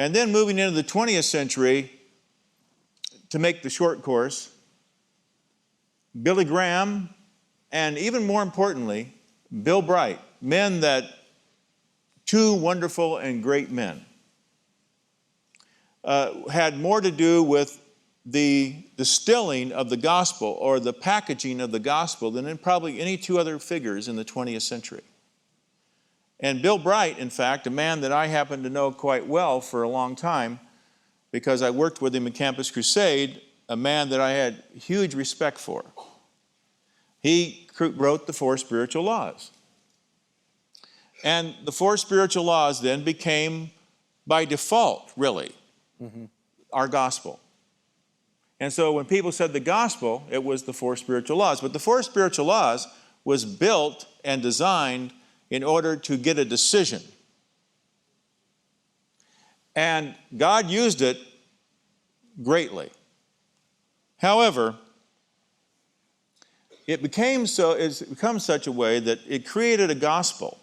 And then moving into the 20th century, to make the short course, Billy Graham, and even more importantly, Bill Bright, two wonderful and great men, had more to do with the distilling of the gospel or the packaging of the gospel than in probably any two other figures in the 20th century. And Bill Bright, in fact, a man that I happen to know quite well for a long time because I worked with him in Campus Crusade, a man that I had huge respect for. He wrote the 4 spiritual laws. And the 4 spiritual laws then became, by default, really, our gospel. And so when people said the gospel, it was the 4 spiritual laws. But the 4 spiritual laws was built and designed in order to get a decision. And God used it greatly. However, it's become such a way that it created a gospel,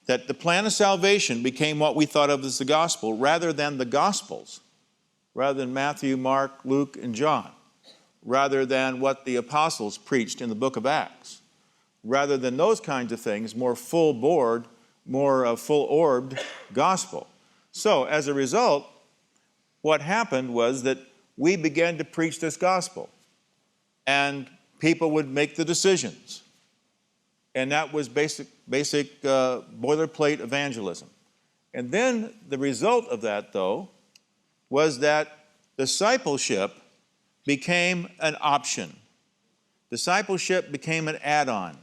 that the plan of salvation became what we thought of as the gospel rather than the gospels, rather than Matthew, Mark, Luke, and John, rather than what the apostles preached in the book of Acts, rather than those kinds of things, more full-bored, more full-orbed gospel. So as a result, what happened was that we began to preach this gospel, and people would make the decisions. And that was basic boilerplate evangelism. And then the result of that, though, was that discipleship became an option. Discipleship became an add-on.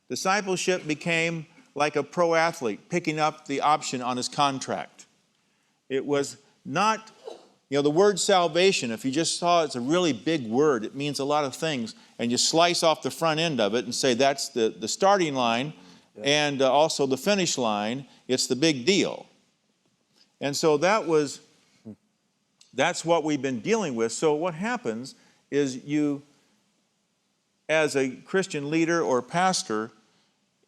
Discipleship became like a pro athlete picking up the option on his contract. It was not, the word salvation, if you just saw it's a really big word, it means a lot of things, and you slice off the front end of it and say that's the starting line and also the finish line, it's the big deal. And so that's what we've been dealing with. So what happens is you, as a Christian leader or pastor,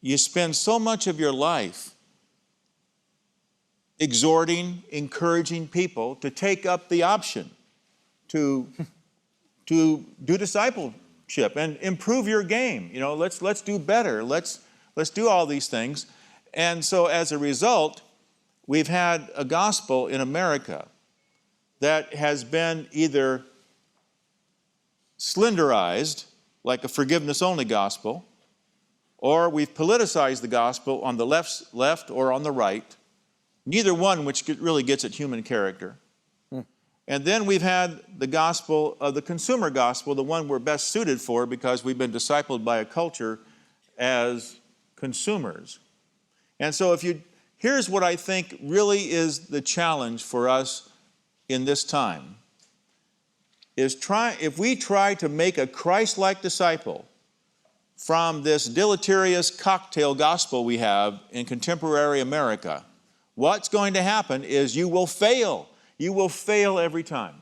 you spend so much of your life exhorting, encouraging people to take up the option to do discipleship and improve your game. Let's do better. Let's do all these things. And so as a result, we've had a gospel in America that has been either slenderized, like a forgiveness-only gospel, or we've politicized the gospel on the left or on the right, neither one which really gets at human character. And then we've had the gospel, the consumer gospel, the one we're best suited for because we've been discipled by a culture as consumers. And so here's what I think really is the challenge for us in this time, is if we try to make a Christ-like disciple from this deleterious cocktail gospel we have in contemporary America, what's going to happen is you will fail. You will fail every time.